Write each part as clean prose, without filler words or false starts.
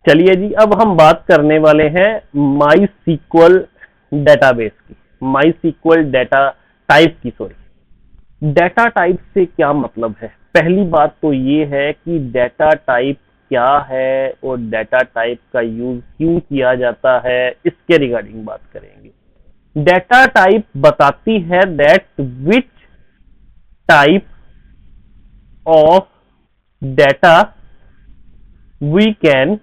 चलिए जी, अब हम बात करने वाले हैं माई सीक्वल डेटाबेस की, माई सीक्वल डेटा टाइप की, सॉरी। डेटा टाइप से क्या मतलब है? पहली बात तो ये है कि डेटा टाइप क्या है और डेटा टाइप का यूज क्यों किया जाता है, इसके रिगार्डिंग बात करेंगे। डेटा टाइप बताती है that which type of data we can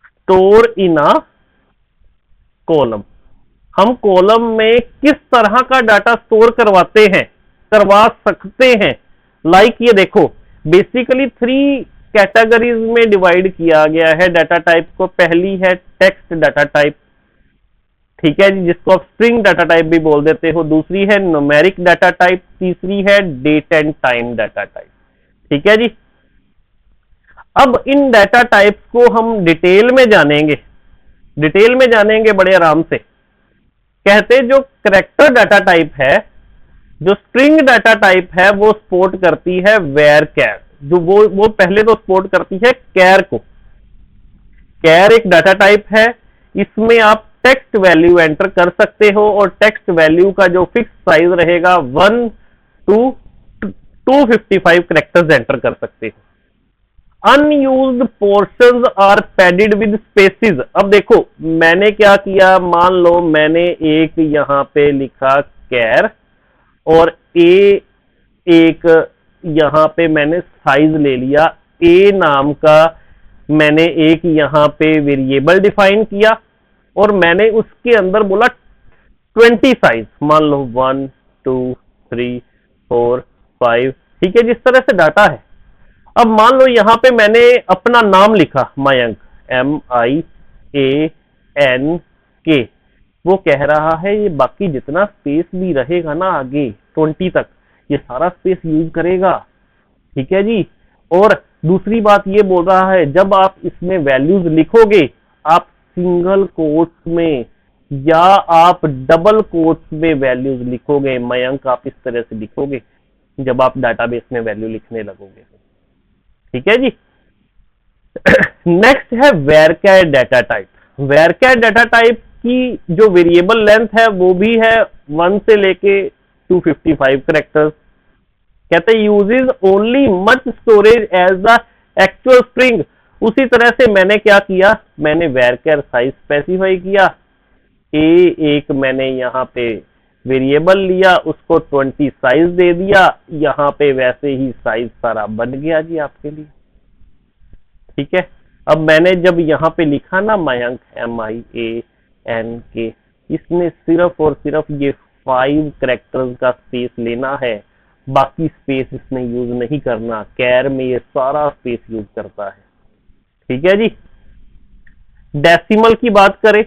store in a column. हम कॉलम में किस तरह का डाटा स्टोर करवा सकते हैं। लाइक ये देखो, बेसिकली थ्री कैटेगरीज में डिवाइड किया गया है डाटा टाइप को। पहली है टेक्स्ट डाटा टाइप, ठीक है जी, जिसको आप स्ट्रिंग डाटा टाइप भी बोल देते हो। दूसरी है न्यूमेरिक डाटा टाइप, तीसरी है date and time data type, ठीक है जी। अब इन डाटा टाइप्स को हम डिटेल में जानेंगे बड़े आराम से। कहते जो करेक्टर डाटा टाइप है, जो स्ट्रिंग डाटा टाइप है, वो सपोर्ट करती है वेर कैर। जो वो पहले तो सपोर्ट करती है कैर को। कैर एक डाटा टाइप है, इसमें आप टेक्स्ट वैल्यू एंटर कर सकते हो और टेक्स्ट वैल्यू का जो फिक्स साइज रहेगा 1 to 255 करेक्टर्स एंटर कर सकते हो। Unused portions are padded with spaces. अब देखो मैंने क्या किया, मान लो मैंने एक यहां पे लिखा कैर और एक यहां पे मैंने साइज ले लिया, ए नाम का मैंने एक यहां पे वेरिएबल डिफाइन किया और मैंने उसके अंदर बोला 20 साइज, मान लो 1 2 3 4 5, ठीक है, जिस तरह से डाटा है। अब मान लो यहां पे मैंने अपना नाम लिखा मयंक, MIANK। वो कह रहा है ये बाकी जितना स्पेस भी रहेगा ना आगे 20 तक, ये सारा स्पेस यूज करेगा, ठीक है जी। और दूसरी बात ये बोल रहा है जब आप इसमें वैल्यूज लिखोगे, आप सिंगल कोट्स में या आप डबल कोट्स में वैल्यूज लिखोगे। मयंक आप इस तरह से लिखोगे जब आप डाटाबेस में वैल्यू लिखने लगोगे, ठीक है जी। नेक्स्ट है वेरकैर डाटा टाइप। वेरकैर डाटा टाइप की जो वेरिएबल लेंथ है वो भी है 1 से लेके 255 करेक्टर्स। कहते हैं uses only much storage as the actual string. उसी तरह से मैंने क्या किया, मैंने वेरकैर साइज स्पेसिफाई किया। एक मैंने यहाँ पे वेरिएबल लिया, उसको 20 साइज दे दिया, यहाँ पे वैसे ही साइज सारा बन गया जी आपके लिए, ठीक है। अब मैंने जब यहाँ पे लिखा ना मयंक MIANK, इसने सिर्फ और सिर्फ ये 5 करेक्टर्स का स्पेस लेना है, बाकी स्पेस इसने यूज नहीं करना। कैर में ये सारा स्पेस यूज करता है, ठीक है जी। डेसिमल की बात करें,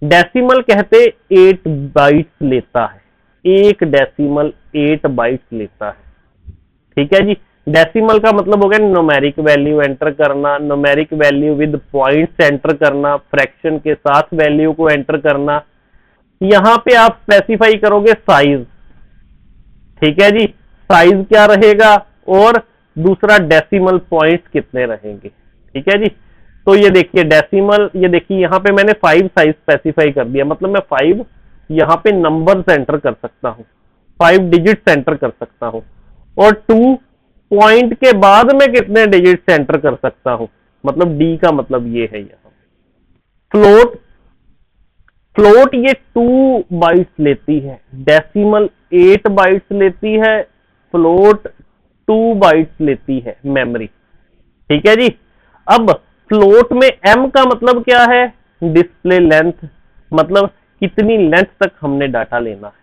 डेसिमल कहते 8 बाइट्स लेता है, एक डेसिमल 8 बाइट्स लेता है, ठीक है जी। डेसिमल का मतलब हो गया न्यूमेरिक वैल्यू एंटर करना, numeric value with points enter करना, फ्रैक्शन के साथ वैल्यू को एंटर करना। यहां पे आप स्पेसिफाई करोगे साइज, ठीक है जी, साइज क्या रहेगा और दूसरा डेसिमल पॉइंट्स कितने रहेंगे, ठीक है जी। तो ये देखिए डेसिमल, ये देखिए यहाँ पे मैंने 5 साइज स्पेसिफाई कर दिया, मतलब मैं 5 यहाँ पे नंबर्स एंटर कर सकता हूँ, 5 डिजिट्स एंटर कर सकता हूँ। और 2 पॉइंट के बाद में कितने डिजिट्स एंटर कर सकता हूँ, मतलब डी का मतलब ये है। यहाँ फ्लोट, फ्लोट ये 2 बाइट्स लेती है, डेसिमल 8 बाइट्स लेती है, फ्लोट 2 बाइट्स लेती है मेमोरी, ठीक है जी। अब फ्लोट में m का मतलब क्या है, डिस्प्ले लेंथ, मतलब कितनी लेंथ तक हमने डाटा लेना है,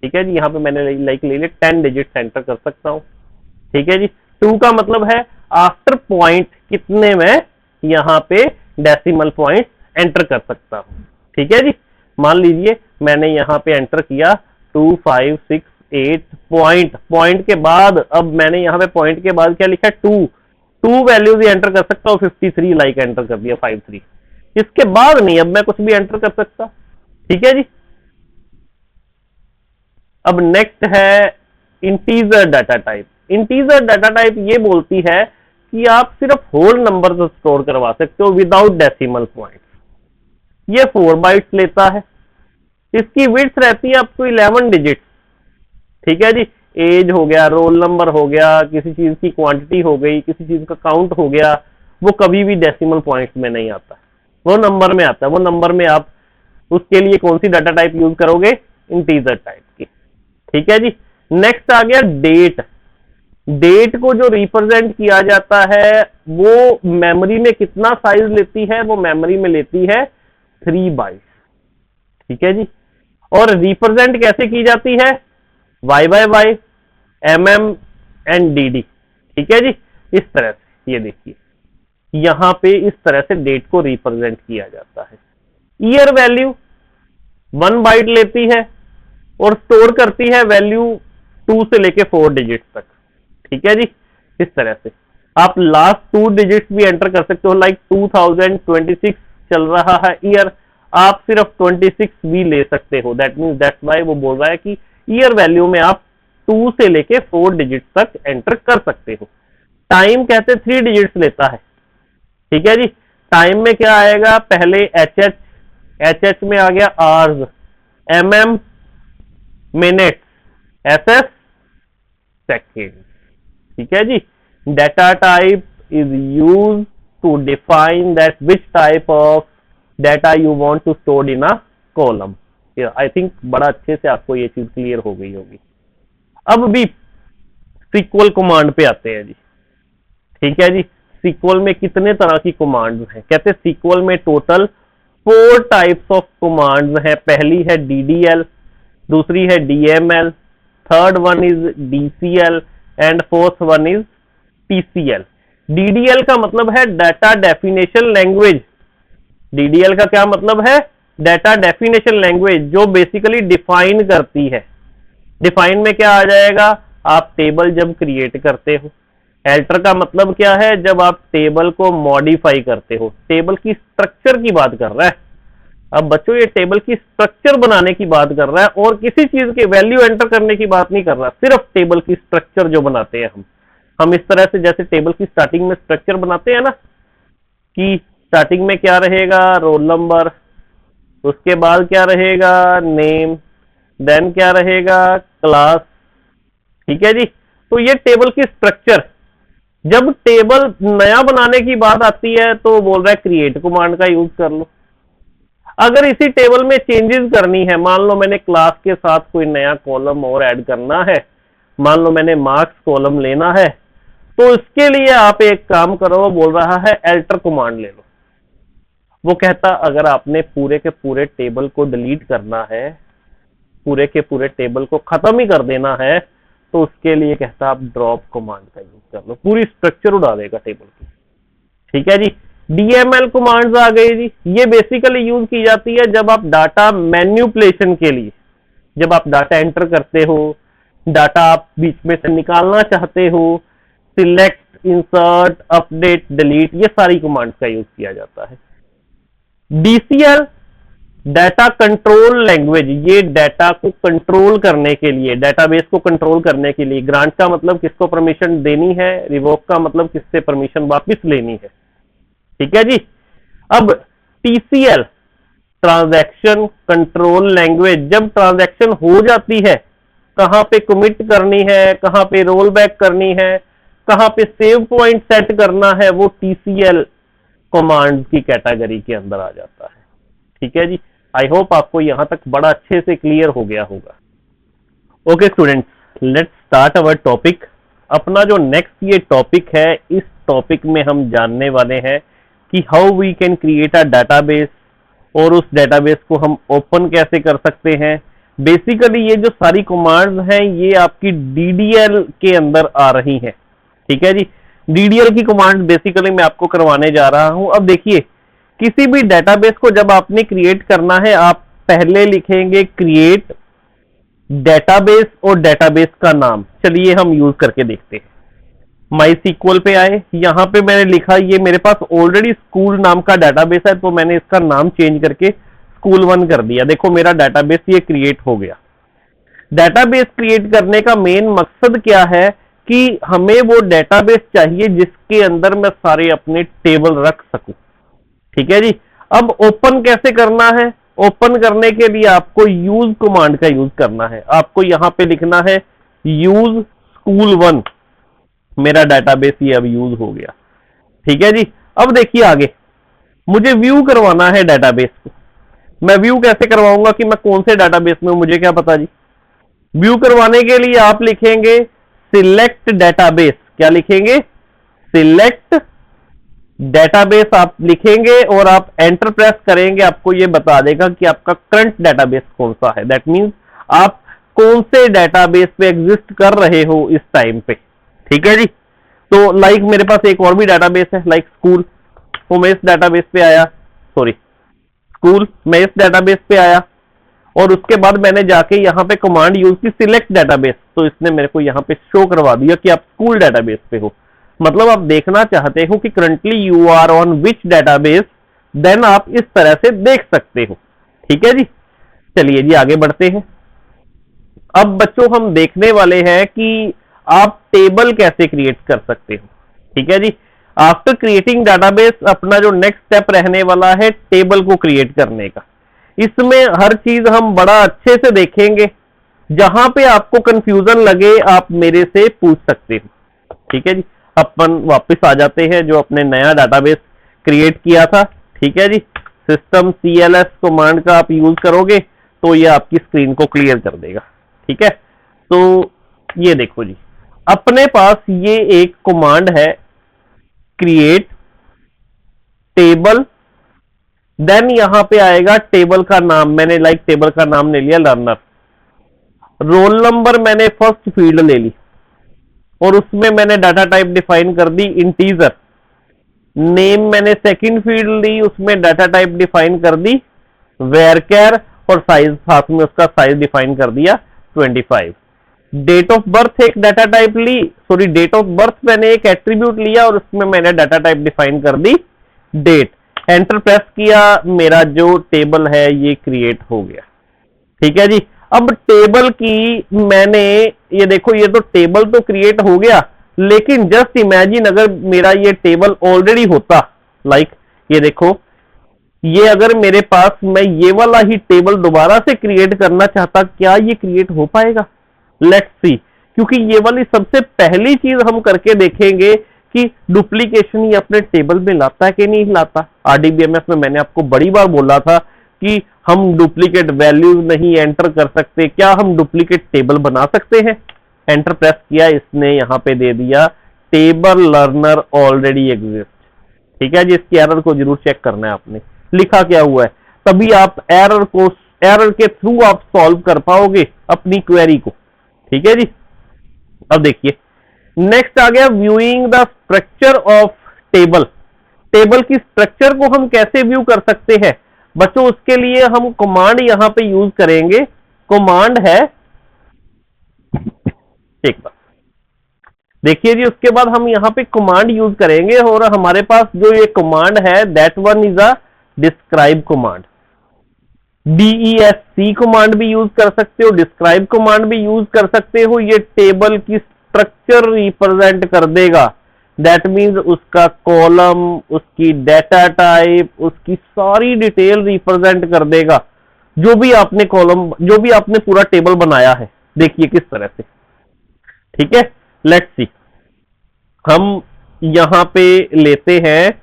ठीक है जी। यहाँ पे मैंने लाइक ले लिया 10 डिजिट एंटर कर सकता हूँ, ठीक है जी। 2 का मतलब है आफ्टर पॉइंट कितने में यहाँ पे डेसिमल पॉइंट एंटर कर सकता हूँ, ठीक है जी। मान लीजिए मैंने यहाँ पे एंटर किया 2 5 6 8 पॉइंट, पॉइंट के बाद अब मैंने यहाँ पे पॉइंट के बाद क्या लिखा, 2 वैल्यूज एंटर कर सकता हूँ, 53 लाइक एंटर कर दिया 53। इसके बाद नहीं, अब मैं कुछ भी एंटर कर सकता, ठीक है जी। अब नेक्स्ट है integer data type. Integer data type ये बोलती है कि आप सिर्फ होल नंबर स्टोर करवा सकते हो विदाउट डेसिमल पॉइंट। ये 4 बाइट्स लेता है। इसकी विड्थ रहती है आपको 11 डिजिट। ठीक है जी, एज हो गया, रोल नंबर हो गया, किसी चीज की क्वांटिटी हो गई, किसी चीज का काउंट हो गया, वो कभी भी डेसिमल पॉइंट्स में नहीं आता, वो नंबर में आता है। वो नंबर में आप उसके लिए कौन सी डाटा टाइप यूज करोगे? इंटीजर टाइप की। ठीक है जी। नेक्स्ट आ गया डेट। डेट को जो रिप्रेजेंट किया जाता है वो मेमोरी में कितना साइज लेती है? वो मेमोरी में लेती है 3 बाइट्स। ठीक है जी। और रिप्रेजेंट कैसे की जाती है? Y/Y, MM and DD। ठीक है जी। इस तरह से ये देखिए, यहां पे इस तरह से डेट को रिप्रेजेंट किया जाता है। ईयर वैल्यू 1 बाइट लेती है और स्टोर करती है वैल्यू 2 से लेके 4 डिजिट तक। ठीक है जी। इस तरह से आप लास्ट 2 डिजिट्स भी एंटर कर सकते हो, लाइक 2026 चल रहा है ईयर, आप सिर्फ 26 भी ले सकते हो। दैट मीन्स दैट्स वाई वो बोल रहा है कि ईयर वैल्यू में आप 2 से लेके 4 डिजिट तक एंटर कर सकते हो। टाइम कहते 3 डिजिट्स लेता है। ठीक है जी। टाइम में क्या आएगा? पहले एच में आ गया hours, MM minute, SS second. ठीक है जी। Data type is use to define that which type of data you want to store in a column. I think बड़ा अच्छे से आपको ये चीज क्लियर हो गई होगी। अब भी सीक्वल कमांड पे आते हैं जी। ठीक है जी। सीक्वल में कितने तरह की कमांड्स हैं? कहते हैं सीक्वल में टोटल 4 टाइप्स ऑफ कमांड्स हैं। पहली है DDL, दूसरी है DML, third one is DCL and fourth one is TCL। DDL का मतलब है डाटा डेफिनेशन लैंग्वेज। DDL का क्या मतलब है? डाटा डेफिनेशन लैंग्वेज, जो बेसिकली डिफाइन करती है। डिफाइन में क्या आ जाएगा? आप टेबल जब क्रिएट करते हो। एल्टर का मतलब क्या है? जब आप टेबल को मॉडिफाई करते हो। टेबल की स्ट्रक्चर की बात कर रहा है। अब बच्चों ये टेबल की स्ट्रक्चर बनाने की बात कर रहा है और किसी चीज के वैल्यू एंटर करने की बात नहीं कर रहा, सिर्फ टेबल की स्ट्रक्चर जो बनाते हैं हम इस तरह से जैसे टेबल की स्टार्टिंग में स्ट्रक्चर बनाते हैं ना, कि स्टार्टिंग में क्या रहेगा? रोल नंबर, उसके बाद क्या रहेगा? नेम, देन क्या रहेगा? क्लास। ठीक है जी। तो ये टेबल की स्ट्रक्चर। जब टेबल नया बनाने की बात आती है तो बोल रहा है क्रिएट कमांड का यूज कर लो। अगर इसी टेबल में चेंजेस करनी है, मान लो मैंने क्लास के साथ कोई नया कॉलम और ऐड करना है, मान लो मैंने मार्क्स कॉलम लेना है, तो इसके लिए आप एक काम करो, बोल रहा है एल्टर कमांड ले लो। वो कहता अगर आपने पूरे के पूरे टेबल को डिलीट करना है, पूरे के पूरे टेबल को खत्म ही कर देना है, तो उसके लिए कहता आप ड्रॉप कमांड का यूज कर लो, पूरी स्ट्रक्चर उड़ा देगा टेबल की। ठीक है जी। DML कमांड्स आ गई जी। ये बेसिकली यूज की जाती है जब आप डाटा मैन्युपुलेशन के लिए, जब आप डाटा एंटर करते हो, डाटा आप बीच में से निकालना चाहते हो, सिलेक्ट, इंसर्ट, अपडेट, डिलीट, ये सारी कमांड्स का यूज किया जाता है। DCL डाटा कंट्रोल लैंग्वेज, ये डाटा को कंट्रोल करने के लिए, डाटाबेस को कंट्रोल करने के लिए। ग्रांट का मतलब किसको परमिशन देनी है, रिवोक का मतलब किससे परमिशन वापस लेनी है। ठीक है जी। अब TCL ट्रांजैक्शन कंट्रोल लैंग्वेज, जब ट्रांजैक्शन हो जाती है, कहां पे कमिट करनी है, कहां पे रोल बैक करनी है, कहां पे सेव पॉइंट सेट करना है, वो TCL कमांड की कैटेगरी के अंदर आ जाता है। ठीक है जी। आई होप आपको यहां तक बड़ा अच्छे से क्लियर हो गया होगा। Okay students, let's start our topic. अपना जो नेक्स्ट ये टॉपिक है, इस टॉपिक में हम जानने वाले हैं कि how we can create a database, और उस डाटाबेस को हम ओपन कैसे कर सकते हैं। बेसिकली ये जो सारी कमांड्स हैं ये आपकी DDL के अंदर आ रही हैं। ठीक है जी। DDL की कमांड बेसिकली मैं आपको करवाने जा रहा हूं। अब देखिए, किसी भी डाटाबेस को जब आपने क्रिएट करना है, आप पहले लिखेंगे क्रिएट डेटाबेस और डेटाबेस का नाम। चलिए हम यूज करके देखते हैं। MySQL पे आए, यहां पे मैंने लिखा, ये मेरे पास ऑलरेडी स्कूल नाम का डाटाबेस है, तो मैंने इसका नाम चेंज करके स्कूल1 कर दिया। देखो मेरा डाटाबेस ये क्रिएट हो गया। डाटाबेस क्रिएट करने का मेन मकसद क्या है कि हमें वो डेटाबेस चाहिए जिसके अंदर मैं सारे अपने टेबल रख सकूं। ठीक है जी। अब ओपन कैसे करना है? ओपन करने के लिए आपको यूज कमांड का यूज करना है। आपको यहां पे लिखना है यूज स्कूल 1। मेरा डेटाबेस ये अब यूज हो गया। ठीक है जी। अब देखिए आगे मुझे व्यू करवाना है डेटाबेस को। मैं व्यू कैसे करवाऊंगा कि मैं कौन से डेटाबेस में हूं, मुझे क्या पता जी। व्यू करवाने के लिए आप लिखेंगे सिलेक्ट डेटाबेस। क्या लिखेंगे? सिलेक्ट डेटाबेस आप लिखेंगे और आप एंटर प्रेस करेंगे, आपको यह बता देगा कि आपका करंट डेटाबेस कौन सा है। दैट मींस आप कौन से डेटाबेस पे एग्जिस्ट कर रहे हो इस टाइम पे। ठीक है जी। तो लाइक मेरे पास एक और भी डेटाबेस है, लाइक स्कूल, तो मैं इस डेटाबेस पे आया, सॉरी स्कूल, मैं इस डेटाबेस पे आया और उसके बाद मैंने जाके यहाँ पे कमांड यूज की सिलेक्ट डेटाबेस, तो इसने मेरे को यहाँ पे शो करवा दिया कि आप स्कूल डेटाबेस पे हो। मतलब आप देखना चाहते हो कि currently you are on which database, then आप इस तरह से देख सकते हो। ठीक है जी। चलिए जी आगे बढ़ते हैं। अब बच्चों हम देखने वाले हैं कि आप टेबल कैसे क्रिएट कर सकते हो। ठीक है जी। आफ्टर क्रिएटिंग डेटाबेस अपना जो नेक्स्ट स्टेप रहने वाला है टेबल को क्रिएट करने का। इसमें हर चीज हम बड़ा अच्छे से देखेंगे। जहां पे आपको कंफ्यूजन लगे आप मेरे से पूछ सकते हो। ठीक है जी। अपन वापस आ जाते हैं जो अपने नया डेटाबेस क्रिएट किया था। ठीक है जी। सिस्टम CLS कमांड का आप यूज करोगे तो ये आपकी स्क्रीन को क्लियर कर देगा। ठीक है। तो ये देखो जी, अपने पास ये एक कमांड है क्रिएट टेबल, देन यहां पे आएगा टेबल का नाम। मैंने लाइक टेबल का नाम ले लिया लर्नर। रोल नंबर मैंने फर्स्ट फील्ड ले ली और उसमें मैंने डाटा टाइप डिफाइन कर दी इंटीजर। नेम मैंने सेकंड फील्ड ली, उसमें डाटा टाइप डिफाइन कर दी वेरकेर और साइज साथ में उसका साइज डिफाइन कर दिया 25। डेट ऑफ बर्थ एक डाटा टाइप ली, सॉरी डेट ऑफ बर्थ मैंने एक एट्रीब्यूट लिया और उसमें मैंने डाटा टाइप डिफाइन कर दी डेट। एंटर प्रेस किया, मेरा जो टेबल है ये क्रिएट हो गया। ठीक है जी। अब टेबल की मैंने, ये देखो ये तो टेबल तो क्रिएट हो गया, लेकिन जस्ट इमेजिन अगर मेरा ये टेबल ऑलरेडी होता, लाइक ये देखो, ये अगर मेरे पास मैं ये वाला ही टेबल दोबारा से क्रिएट करना चाहता, क्या ये क्रिएट हो पाएगा? Let's see. क्योंकि ये वाली सबसे पहली चीज हम करके देखेंगे कि डुप्लीकेशन ये अपने टेबल में लाता है कि नहीं लाता। RDBMS में मैंने आपको बड़ी बार बोला था कि हम डुप्लीकेट वैल्यूज नहीं एंटर कर सकते। क्या हम डुप्लीकेट टेबल बना सकते हैं? एंटर प्रेस किया, इसने यहां पे दे दिया टेबल लर्नर ऑलरेडी एग्जिस्ट। ठीक है जी। इसकी एरर को जरूर चेक करना है आपने, लिखा क्या हुआ है, तभी आप एरर के थ्रू आप सॉल्व कर पाओगे अपनी क्वेरी को। ठीक है जी। अब देखिए नेक्स्ट आ गया viewing the structure of table. Table की स्ट्रक्चर को हम कैसे व्यू कर सकते हैं बच्चों? उसके लिए हम कमांड यहां पे यूज करेंगे। कमांड है, एक बार देखिए जी, उसके बाद हम यहां पे कमांड यूज करेंगे और हमारे पास जो ये कमांड है that one is a describe command. DESC command भी यूज कर सकते हो, डिस्क्राइब कमांड भी यूज कर सकते हो। ये टेबल की स्ट्रक्चर रिप्रेजेंट कर देगा। दैट मीन्स उसका कॉलम, उसकी डाटा टाइप, उसकी सारी डिटेल रिप्रेजेंट कर देगा। जो भी आपने कॉलम, जो भी आपने पूरा टेबल बनाया है, देखिए किस तरह से। ठीक है। लेट्स सी, हम यहां पे लेते हैं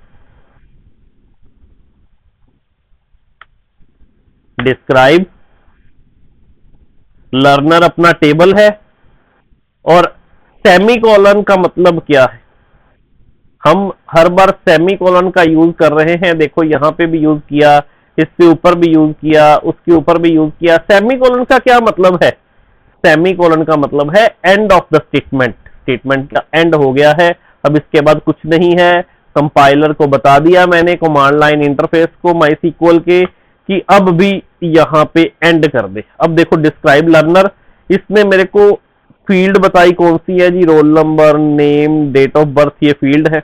डिस्क्राइब लर्नर, अपना टेबल है और सेमीकोलन का मतलब क्या है? हम हर बार सेमीकोलन का यूज कर रहे हैं। देखो यहां पे भी यूज किया, इसके ऊपर भी यूज किया, उसके ऊपर भी यूज किया। सेमीकोलन का क्या मतलब है? सेमीकोलन का मतलब है end of the statement. Statement का एंड हो गया है, अब इसके बाद कुछ नहीं है। कंपाइलर को बता दिया मैंने, कमांड लाइन इंटरफेस को MySQL के, कि अब भी यहां पे एंड कर दे। अब देखो डिस्क्राइब लर्नर, इसने मेरे को फील्ड बताई कौन सी है जी, roll number, name, date of birth, ये फील्ड है।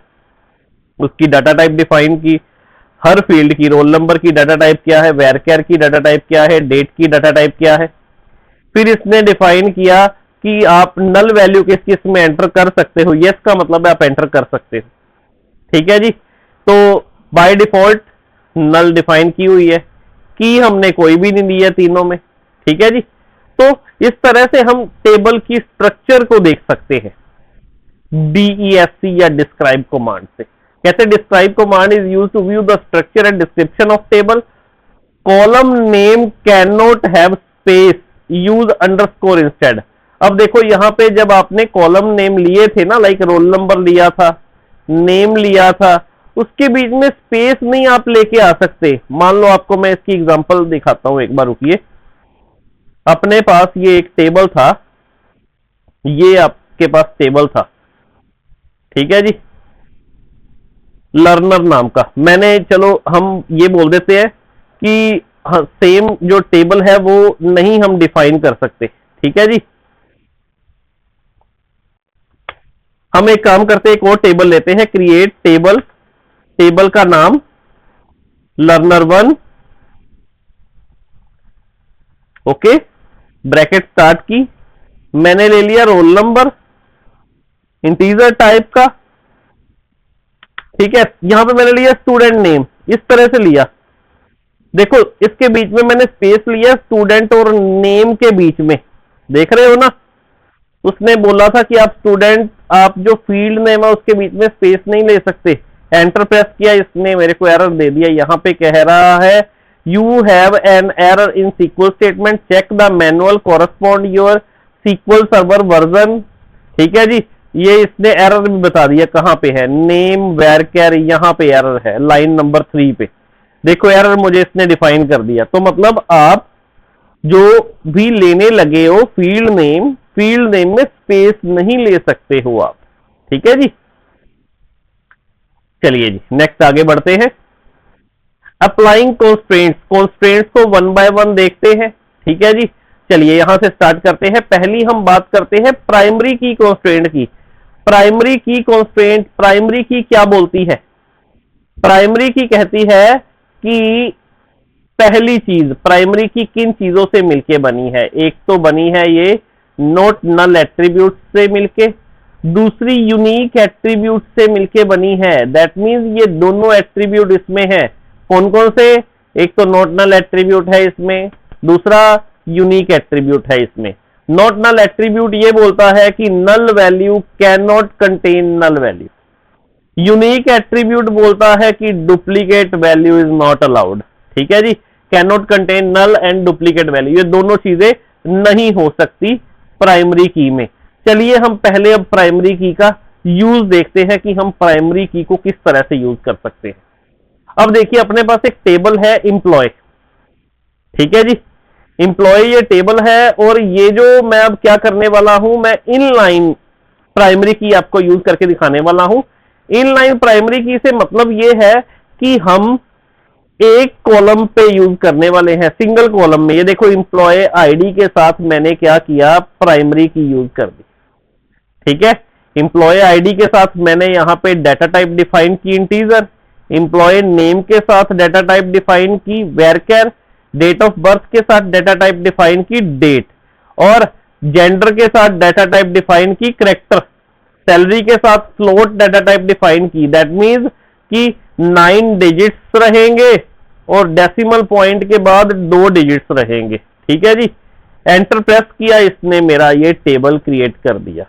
उसकी डाटा टाइप डिफाइन की, हर फील्ड की, रोल नंबर की डाटा टाइप क्या है, वेरकेर की डाटा टाइप क्या है, डेट की डाटा टाइप क्या है। फिर इसने डिफाइन किया कि आप नल वैल्यू किस किस में एंटर कर सकते हो, यस का मतलब है आप एंटर कर सकते हो। ठीक है जी, तो बाय डिफॉल्ट नल डिफाइन की हुई है, की हमने कोई भी नहीं दी है तीनों में। ठीक है जी, तो इस तरह से हम टेबल की स्ट्रक्चर को देख सकते हैं डीईएससी या डिस्क्राइब कमांड से। कहते describe command is used to view the structure and description of table. Column name can not have space, use underscore instead. अब देखो यहां पे जब आपने कॉलम नेम लिए थे ना, लाइक रोल नंबर लिया था, नेम लिया था, उसके बीच में स्पेस नहीं आप लेके आ सकते। मान लो आपको मैं इसकी एग्जांपल दिखाता हूं, एक बार रुकिए। अपने पास ये एक टेबल था, ये आपके पास टेबल था, ठीक है जी, लर्नर नाम का। मैंने, चलो हम ये बोल देते हैं कि हाँ, सेम जो टेबल है वो नहीं हम डिफाइन कर सकते। ठीक है जी, हम एक काम करते हैं, एक और टेबल लेते हैं, क्रिएट टेबल, टेबल का नाम learner1, ओके, ब्रैकेट स्टार्ट की, मैंने ले लिया रोल नंबर इंटीजर टाइप का। ठीक है, यहां पे मैंने लिया स्टूडेंट नेम, इस तरह से लिया। देखो इसके बीच में मैंने स्पेस लिया स्टूडेंट और नेम के बीच में, देख रहे हो ना। उसने बोला था कि आप स्टूडेंट, आप जो फील्ड नेम है उसके बीच में स्पेस नहीं ले सकते। एंटर प्रेस किया, इसने मेरे को एरर दे दिया। यहां पे कह रहा है you have an error in SQL statement, check the manual correspond your SQL server version. ठीक है जी, ये इसने एरर भी बता दिया कहां पे है, नेम वेर कैर, यहां पे एरर है लाइन नंबर 3 पे। देखो एरर मुझे इसने डिफाइन कर दिया। तो मतलब आप जो भी लेने लगे हो फील्ड नेम, फील्ड नेम में स्पेस नहीं ले सकते हो आप। ठीक है जी, चलिए जी नेक्स्ट आगे बढ़ते हैं। अप्लाइंग कॉन्स्ट्रेंट्स, कॉन्स्ट्रेंट्स को वन बाय वन देखते हैं। ठीक है जी, चलिए यहां से स्टार्ट करते हैं। पहली हम बात करते हैं प्राइमरी की कॉन्स्ट्रेंट की। प्राइमरी की कॉन्स्ट्रेंट, प्राइमरी की क्या बोलती है? प्राइमरी की कहती है कि पहली चीज, प्राइमरी की किन चीजों से मिलके बनी है? एक तो बनी है ये नॉट नल एट्रीब्यूट से मिलके, दूसरी यूनिक एट्रीब्यूट से मिलके बनी है। दैट मींस ये दोनों एट्रीब्यूट इसमें है। कौन कौन से? एक तो नॉट नल एट्रीब्यूट है इसमें, दूसरा यूनिक एट्रीब्यूट है इसमें। नॉट नल एट्रीब्यूट ये बोलता है कि null value can not contain null value. Unique attribute बोलता है कि duplicate value is not allowed. ठीक है जी, can not contain null and duplicate value, ये दोनों चीजें नहीं हो सकती प्राइमरी की में। चलिए हम पहले अब प्राइमरी की का यूज देखते हैं कि हम प्राइमरी की को किस तरह से यूज कर सकते हैं। अब देखिए अपने पास एक टेबल है एम्प्लॉय। ठीक है जी, एम्प्लॉय ये टेबल है, और ये जो मैं अब क्या करने वाला हूं, मैं इनलाइन प्राइमरी की आपको यूज करके दिखाने वाला हूं। इनलाइन प्राइमरी की से मतलब ये है कि हम एक कॉलम पे यूज करने वाले हैं, सिंगल कॉलम में। ये देखो एम्प्लॉय आईडी के साथ मैंने क्या किया, प्राइमरी की यूज कर दी। ठीक है, एम्प्लॉय आईडी के साथ मैंने यहां पे डाटा टाइप डिफाइन की इंटीजर, एम्प्लॉय नेम के साथ डाटा टाइप डिफाइन की वेरकेर, डेट ऑफ बर्थ के साथ डाटा टाइप डिफाइन की डेट, और जेंडर के साथ डाटा टाइप डिफाइन की करेक्टर, सैलरी के साथ फ्लोट डाटा टाइप डिफाइन की। दैट मीन्स कि 9 डिजिट्स रहेंगे और डेसिमल पॉइंट के बाद 2 डिजिट्स रहेंगे। ठीक है जी, एंटर प्रेस किया, इसने मेरा ये टेबल क्रिएट कर दिया।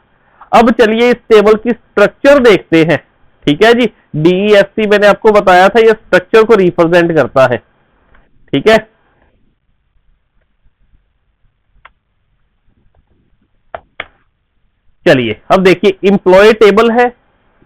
अब चलिए इस टेबल की स्ट्रक्चर देखते हैं। ठीक है जी, डीईएससी मैंने आपको बताया था ये स्ट्रक्चर को रिप्रेजेंट करता है। ठीक है, चलिए अब देखिए एम्प्लॉय टेबल है,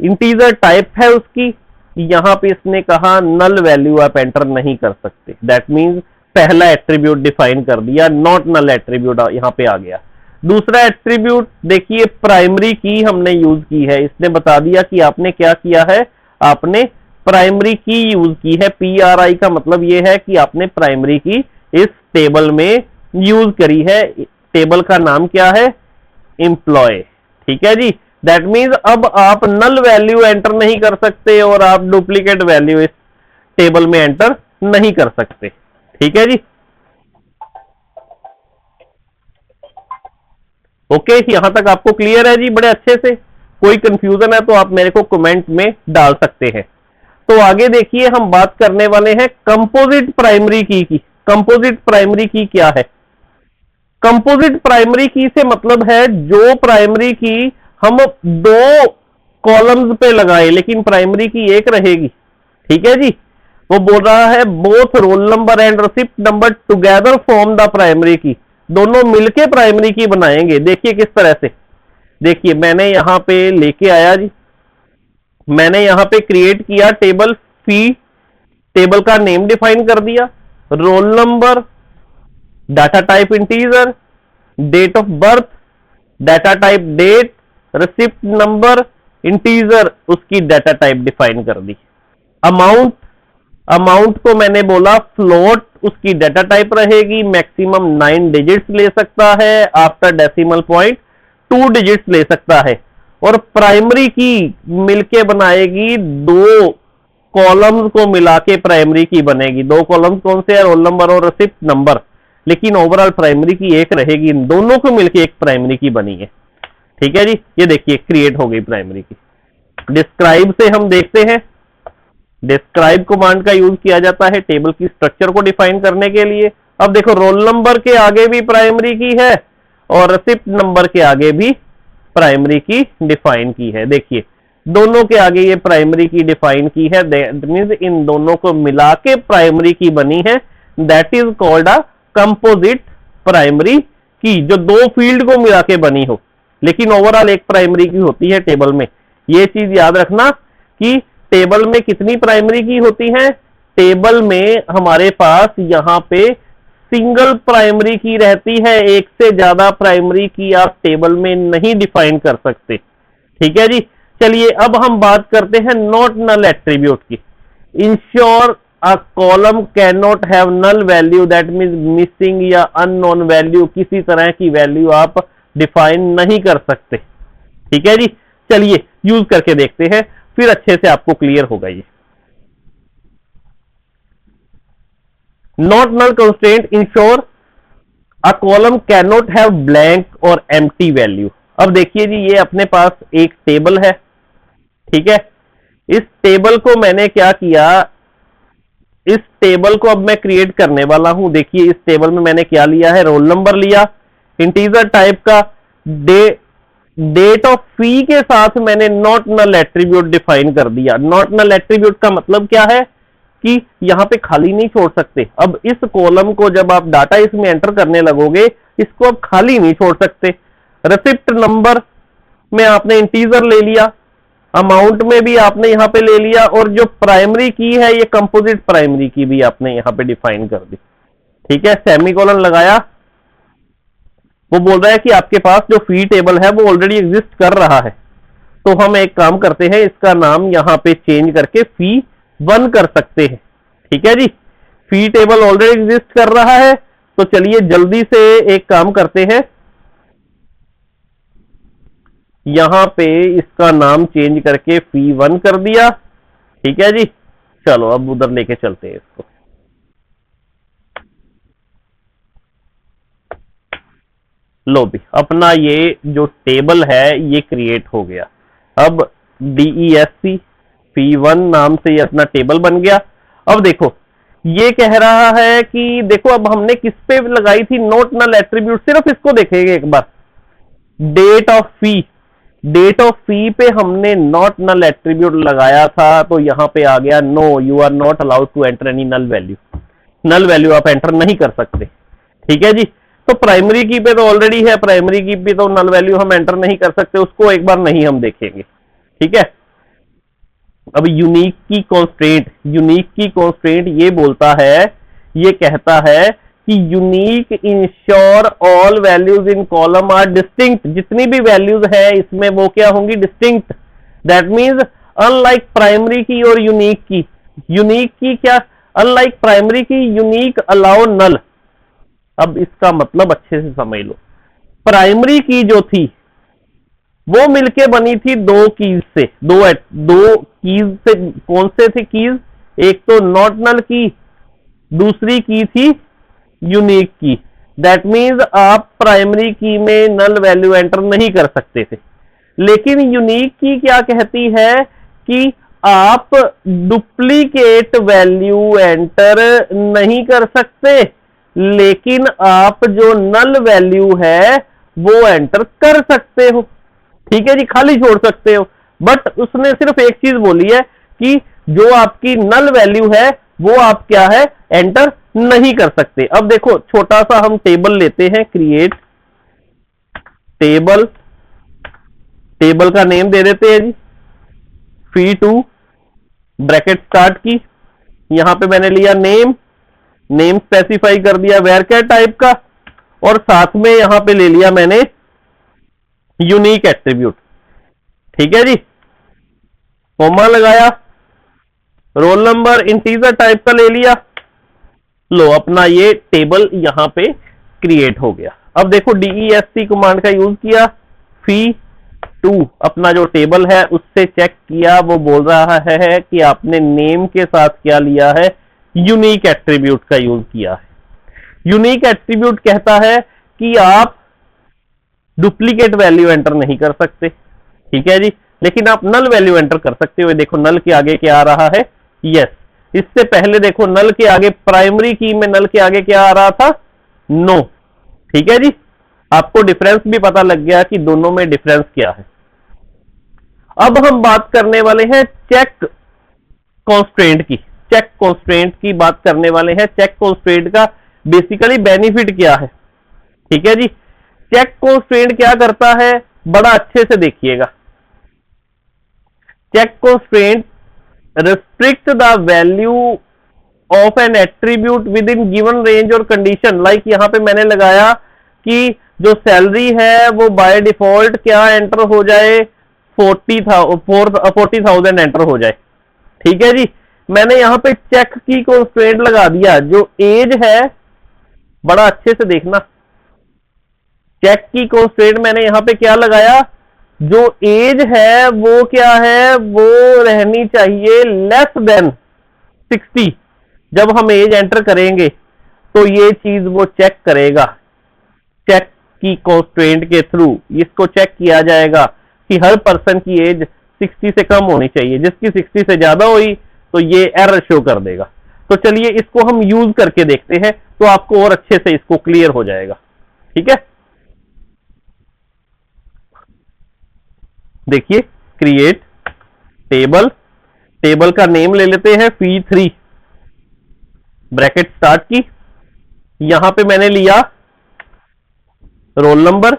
इंटीजर टाइप है उसकी। यहां पे इसने कहा नल वैल्यू आप एंटर नहीं कर सकते। दैट मींस पहला एट्रीब्यूट डिफाइन कर दिया, नॉट नल एट्रीब्यूट यहां पे आ गया। दूसरा एट्रीब्यूट देखिए प्राइमरी की हमने यूज की है, इसने बता दिया कि आपने क्या किया है, आपने प्राइमरी की यूज की है। PRI का मतलब यह है कि आपने प्राइमरी की इस टेबल में यूज करी है। टेबल का नाम क्या है? एम्प्लॉय। ठीक है जी, दैट मीन्स अब आप नल वैल्यू एंटर नहीं कर सकते और आप डुप्लीकेट वैल्यू इस टेबल में एंटर नहीं कर सकते। ठीक है जी, ओके, यहां तक आपको क्लियर है जी बड़े अच्छे से? कोई कंफ्यूजन है तो आप मेरे को कमेंट में डाल सकते हैं। तो आगे देखिए, हम बात करने वाले हैं कंपोजिट प्राइमरी की। कंपोजिट प्राइमरी की क्या है? कंपोजिट प्राइमरी की से मतलब है जो प्राइमरी की हम दो कॉलम्स पे लगाए लेकिन प्राइमरी की एक रहेगी। ठीक है जी, वो बोल रहा है both roll number and receipt number together form the primary की, दोनों मिलके प्राइमरी की बनाएंगे। देखिए किस तरह से, देखिए मैंने यहां पे लेके आया जी, मैंने यहां पे क्रिएट किया टेबल फी, टेबल का नेम डिफाइन कर दिया, roll number, data type integer, date of birth, data type date, receipt number integer, उसकी डाटा टाइप डिफाइन कर दी। अमाउंट, अमाउंट को मैंने बोला फ्लोट, उसकी डाटा टाइप रहेगी, मैक्सिमम 9 डिजिट्स ले सकता है, आफ्टर डेसिमल पॉइंट 2 डिजिट्स ले सकता है। और प्राइमरी की मिलके बनाएगी, दो कॉलम्स को मिला के प्राइमरी की बनेगी। दो कॉलम्स कौन से हैं? रोल नंबर और रिसिप्ट नंबर, लेकिन ओवरऑल प्राइमरी की एक रहेगी। इन दोनों को मिलके एक प्राइमरी की बनी है। ठीक है जी, ये देखिए क्रिएट हो गई प्राइमरी की। डिस्क्राइब से हम देखते हैं, डिस्क्राइब कमांड का यूज किया जाता है टेबल की स्ट्रक्चर को डिफाइन करने के लिए। अब देखो रोल नंबर के आगे भी प्राइमरी की है और रिसिप्ट नंबर के आगे भी प्राइमरी की डिफाइन की है। देखिए दोनों के आगे ये प्राइमरी की डिफाइन की है, दैट मींस इन दोनों को मिला के प्राइमरी की बनी है। That is called a composite primary की, जो दो फील्ड को मिला के बनी हो लेकिन ओवरऑल एक प्राइमरी की होती है टेबल में। ये चीज याद रखना कि टेबल में कितनी प्राइमरी की होती है। टेबल में हमारे पास यहां पे सिंगल प्राइमरी की रहती है, एक से ज्यादा प्राइमरी की आप टेबल में नहीं डिफाइन कर सकते। ठीक है जी, चलिए अब हम बात करते हैं नॉट नल एट्रीब्यूट की। Ensure a column can not have null value, that means missing या अननोन वैल्यू, किसी तरह की वैल्यू आप डिफाइन नहीं कर सकते। ठीक है जी, चलिए यूज करके देखते हैं, फिर अच्छे से आपको क्लियर होगा ये। Not null constraint ensure a column can not have blank और एम्प्टी वैल्यू। अब देखिए जी, ये अपने पास एक टेबल है। ठीक है, इस टेबल को मैंने क्या किया, इस टेबल को अब मैं क्रिएट करने वाला हूं। देखिए इस टेबल में मैंने क्या लिया है, रोल नंबर लिया, इंटीजर टाइप का, डेट ऑफ फी के साथ मैंने नॉट नल एट्रीब्यूट डिफाइन कर दिया। नॉट नल एट्रीब्यूट का मतलब क्या है कि यहां पे खाली नहीं छोड़ सकते। अब इस कॉलम को जब आप डाटा इसमें एंटर करने लगोगे, इसको आप खाली नहीं छोड़ सकते। रिसिप्ट नंबर में आपने इंटीजर ले लिया, अमाउंट में भी आपने यहां पे ले लिया, और जो प्राइमरी की है ये कंपोजिट प्राइमरी की भी आपने यहां पे डिफाइन कर दी। ठीक है, सेमीकोलन लगाया। वो बोल रहा है कि आपके पास जो फी टेबल है वो ऑलरेडी एग्जिस्ट कर रहा है, तो हम एक काम करते हैं, इसका नाम यहां पे चेंज करके फी 1 कर सकते हैं। ठीक है जी, फी टेबल ऑलरेडी एग्जिस्ट कर रहा है, तो चलिए जल्दी से एक काम करते हैं, यहां पे इसका नाम चेंज करके फी 1 कर दिया। ठीक है जी, चलो अब उधर लेके चलते हैं इसको। लो भी अपना ये जो टेबल है ये क्रिएट हो गया। अब DESC फी 1 नाम से ये अपना टेबल बन गया। अब देखो ये कह रहा है कि देखो अब हमने किस पे लगाई थी नॉट नल एट्रीब्यूट, सिर्फ इसको देखेंगे एक बार। Date of fee, date of fee पे हमने नॉट नल एट्रीब्यूट लगाया था, तो यहां पे आ गया no you are not allowed to enter any null value. Null value आप एंटर नहीं कर सकते। ठीक है जी, तो प्राइमरी की पे तो ऑलरेडी है, प्राइमरी की पे तो नल वैल्यू हम एंटर नहीं कर सकते, उसको एक बार नहीं हम देखेंगे। ठीक है, अब यूनिक की कॉन्स्ट्रेंट, यूनिक की कॉन्स्ट्रेंट ये बोलता है, ये कहता है कि unique ensure all values in column are distinct, जितनी भी वैल्यूज है इसमें वो क्या होंगी, distinct. That means unlike primary key और यूनिक की, यूनिक की क्या, unlike primary key unique allow null. अब इसका मतलब अच्छे से समझ लो, प्राइमरी की जो थी वो मिलके बनी थी दो कीज से, दो कीज से। कौन से थे कीज, एक तो नॉट नल की, दूसरी की थी यूनिक की। दैट मीन्स आप प्राइमरी की में नल वैल्यू एंटर नहीं कर सकते थे। लेकिन यूनिक की क्या कहती है कि आप डुप्लीकेट वैल्यू एंटर नहीं कर सकते, लेकिन आप जो नल वैल्यू है वो एंटर कर सकते हो। ठीक है जी, खाली छोड़ सकते हो। बट उसने सिर्फ एक चीज बोली है कि जो आपकी नल वैल्यू है वो आप क्या है, एंटर नहीं कर सकते। अब देखो छोटा सा हम टेबल लेते हैं, क्रिएट टेबल, टेबल का नेम दे देते हैं जी fee2, ब्रैकेट स्टार्ट की, यहां पे मैंने लिया नेम, नेम स्पेसिफाई कर दिया वेरकैर टाइप का, और साथ में यहां पे ले लिया मैंने यूनिक एट्रीब्यूट। ठीक है जी, कॉमा लगाया, रोल नंबर इंटीजर टाइप का ले लिया, लो अपना ये टेबल यहां पे क्रिएट हो गया। अब देखो DESC कमांड का यूज किया, fee2 अपना जो टेबल है उससे चेक किया, वो बोल रहा है कि आपने नेम के साथ क्या लिया है, यूनिक एट्रीब्यूट का यूज किया है। यूनिक एट्रीब्यूट कहता है कि आप डुप्लीकेट वैल्यू एंटर नहीं कर सकते, ठीक है जी, लेकिन आप नल वैल्यू एंटर कर सकते हो। देखो नल के आगे क्या आ रहा है, यस। इससे पहले देखो नल के आगे, प्राइमरी की में नल के आगे क्या आ रहा था, नो। ठीक है जी, आपको डिफरेंस भी पता लग गया कि दोनों में डिफरेंस क्या है। अब हम बात करने वाले हैं चेक कॉन्स्ट्रेंट की, चेक कॉन्स्ट्रेंट की बात करने वाले हैं। चेक कॉन्स्ट्रेंट का बेसिकली बेनिफिट क्या है, ठीक है जी। चेक कॉन्स्ट्रेंट क्या करता है, बड़ा अच्छे से देखिएगा। Check constraint restrict the value of an attribute within given range or condition। Like यहां पे मैंने लगाया कि जो सैलरी है वो बाय डिफॉल्ट क्या एंटर हो जाए, 40,000 एंटर हो जाए। ठीक है जी, मैंने यहां पे चेक की कंस्ट्रेंट लगा दिया। जो एज है, बड़ा अच्छे से देखना, चेक की कंस्ट्रेंट मैंने यहां पे क्या लगाया, जो एज है वो क्या है, वो रहनी चाहिए लेस देन 60। जब हम एज एंटर करेंगे तो ये चीज वो चेक करेगा, चेक की कंस्ट्रेंट के थ्रू इसको चेक किया जाएगा कि हर पर्सन की एज 60 से कम होनी चाहिए। जिसकी 60 से ज्यादा हुई तो ये एरर शो कर देगा। तो चलिए इसको हम यूज करके देखते हैं, तो आपको और अच्छे से इसको क्लियर हो जाएगा। ठीक है, देखिए क्रिएट टेबल, टेबल का नेम ले लेते हैं fee3, ब्रैकेट स्टार्ट की, यहां पे मैंने लिया रोल नंबर,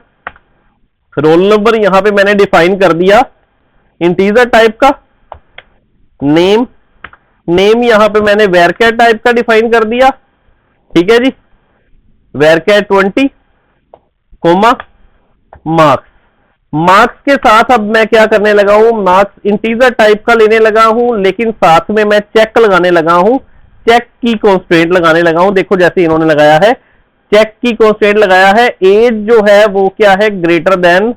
रोल नंबर यहां पे मैंने डिफाइन कर दिया इंटीजर टाइप का, नेम, नेम यहां पे मैंने वेरकैर टाइप का डिफाइन कर दिया। ठीक है जी, वेरकैर 20, कोमा मार्क्स, मार्क्स के साथ अब मैं क्या करने लगा हूं, मार्क्स इंटीजर टाइप का लेने लगा हूं, लेकिन साथ में मैं चेक लगाने लगा हूं, चेक की कंस्ट्रेंट लगाने लगा हूं। देखो जैसे इन्होंने लगाया है, चेक की कंस्ट्रेंट लगाया है, एज जो है वो क्या है, ग्रेटर देन,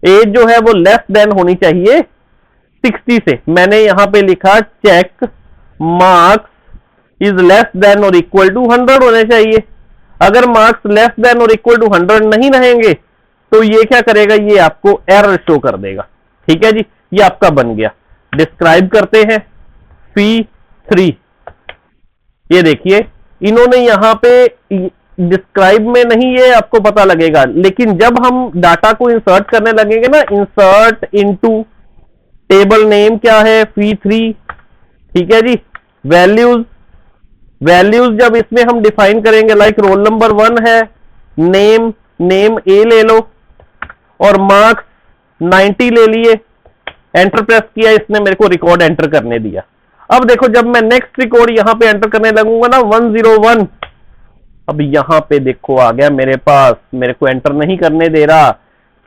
एज जो है वो लेस देन होनी चाहिए 60 से। मैंने यहां पे लिखा check marks is less than और इक्वल टू 100 होने चाहिए। अगर मार्क्स लेस देन और इक्वल टू 100 नहीं रहेंगे तो ये क्या करेगा, ये आपको एरर शो कर देगा। ठीक है जी, ये आपका बन गया। डिस्क्राइब करते हैं fee3, ये देखिए इन्होंने यहां पे डिस्क्राइब में नहीं, ये आपको पता लगेगा, लेकिन जब हम डाटा को इंसर्ट करने लगेंगे ना, इंसर्ट इनटू टेबल नेम क्या है, fee3। ठीक है जी, वैल्यूज, वैल्यूज जब इसमें हम डिफाइन करेंगे, लाइक रोल नंबर 1 है, नेम, नेम ए ले लो, और मार्क्स 90 ले लिए, एंटर प्रेस किया, इसने मेरे को रिकॉर्ड एंटर करने दिया। अब देखो जब मैं नेक्स्ट रिकॉर्ड यहां पे एंटर करने लगूंगा ना, 101, अब यहां पे देखो आ गया मेरे पास, मेरे को एंटर नहीं करने दे रहा।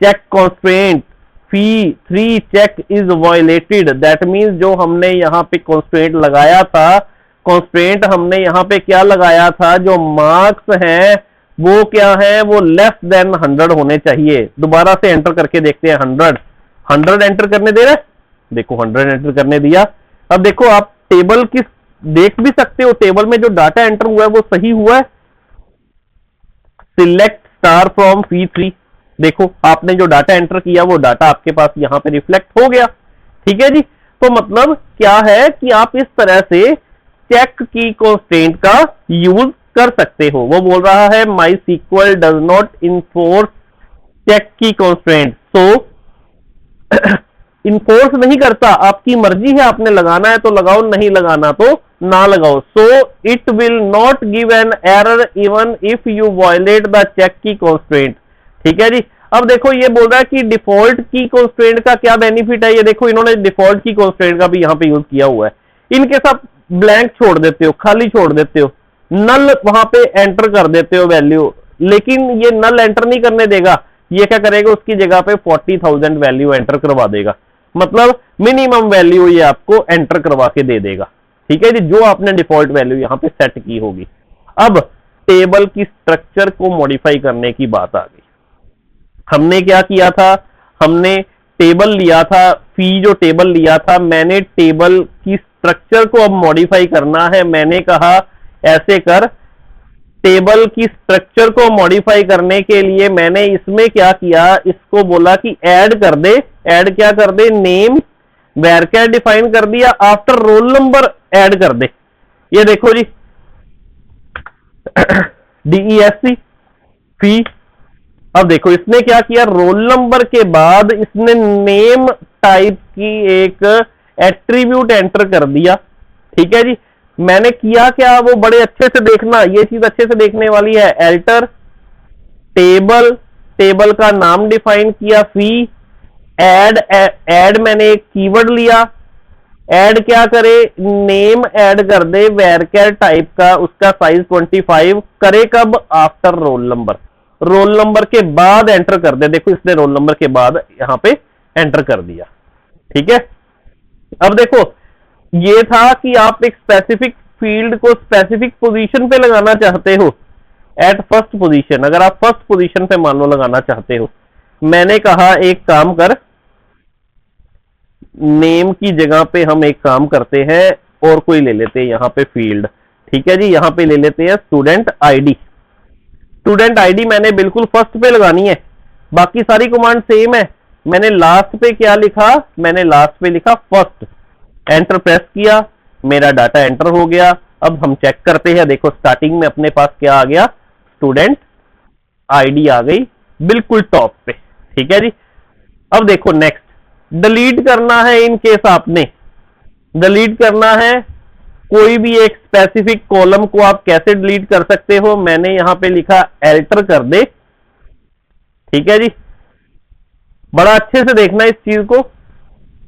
Check constraint fee3 check is violated, that means जो हमने यहां पे कॉन्स्ट्रेंट लगाया था, कॉन्स्ट्रेंट हमने यहां पे क्या लगाया था, जो मार्क्स हैं वो क्या है, वो लेस देन 100 होने चाहिए। दोबारा से एंटर करके देखते हैं, 100 एंटर करने दे रहा है, देखो 100 एंटर करने दिया। अब देखो आप टेबल की देख भी सकते हो, टेबल में जो डाटा एंटर हुआ है वो सही हुआ है। Select star from P3। देखो आपने जो डाटा एंटर किया वो डाटा आपके पास यहां पे रिफ्लेक्ट हो गया। ठीक है जी। तो मतलब क्या है कि आप इस तरह से चेक की कंस्ट्रेंट का यूज कर सकते हो। वो बोल रहा है MySQL does not enforce check की कंस्ट्रेंट, सो इन्फोर्स नहीं करता, आपकी मर्जी है, आपने लगाना है तो लगाओ, नहीं लगाना तो ना लगाओ। So it will not give an error even if you violate the check की कंस्ट्रेंट। ठीक है जी। अब देखो ये बोल रहा है कि डिफॉल्ट की कंस्ट्रेंट का क्या बेनिफिट है। ये देखो इन्होंने डिफॉल्ट की कंस्ट्रेंट का भी यहां पे यूज किया हुआ है। इनके साथ ब्लैंक छोड़ देते हो, खाली छोड़ देते हो, नल वहां पे एंटर कर देते हो वैल्यू, लेकिन ये नल एंटर नहीं करने देगा। ये क्या करेगा, उसकी जगह पे 40,000 वैल्यू एंटर करवा देगा। मतलब मिनिमम वैल्यू ये आपको एंटर करवा के दे देगा। ठीक है जी, जो आपने डिफॉल्ट वैल्यू यहां पे सेट की होगी। अब टेबल की स्ट्रक्चर को मॉडिफाई करने की बात आ गई। हमने क्या किया था, हमने टेबल लिया था, फी जो टेबल लिया था, मैंने टेबल की स्ट्रक्चर को अब मॉडिफाई करना है। मैंने कहा ऐसे कर, टेबल की स्ट्रक्चर को मॉडिफाई करने के लिए मैंने इसमें क्या किया, इसको बोला कि ऐड कर दे। ऐड क्या कर दे, नेम वैरचर डिफाइन कर दिया, आफ्टर रोल नंबर ऐड कर दे। ये देखो जी DESC फी। अब देखो इसने क्या किया, रोल नंबर के बाद इसने नेम टाइप की एक एट्रीब्यूट एंटर कर दिया। ठीक है जी। मैंने किया क्या, वो बड़े अच्छे से देखना, ये चीज अच्छे से देखने वाली है। एल्टर टेबल, टेबल का नाम डिफाइन किया, फी ऐड मैंने एक कीवर्ड लिया। ऐड क्या करे, नेम ऐड कर दे वैरचर टाइप का, उसका साइज 25 करे। कब, after roll number, roll number के बाद एंटर कर दे। देखो इसने रोल नंबर के बाद यहां पे एंटर कर दिया। ठीक है। अब देखो ये था कि आप एक स्पेसिफिक फील्ड को स्पेसिफिक पोजीशन पे लगाना चाहते हो, एट फर्स्ट पोजीशन। अगर आप फर्स्ट पोजीशन पे मान लो लगाना चाहते हो, मैंने कहा एक काम कर, नेम की जगह पे हम एक काम करते हैं और कोई ले लेते हैं यहां पे फील्ड। ठीक है जी, यहां पे ले लेते हैं स्टूडेंट आईडी। स्टूडेंट आईडी मैंने बिल्कुल फर्स्ट पे लगानी है, बाकी सारी कमांड सेम है। मैंने लास्ट पे क्या लिखा, मैंने लास्ट पे लिखा फर्स्ट। एंटर प्रेस किया, मेरा डाटा एंटर हो गया। अब हम चेक करते हैं। देखो स्टार्टिंग में अपने पास क्या आ गया, स्टूडेंट आईडी आ गई बिल्कुल टॉप पे। ठीक है जी। अब देखो नेक्स्ट, डिलीट करना है इन केस आपने डिलीट करना है कोई भी एक स्पेसिफिक कॉलम को, आप कैसे डिलीट कर सकते हो। मैंने यहां पे लिखा एल्टर कर दे। ठीक है जी, बड़ा अच्छे से देखना इस चीज को।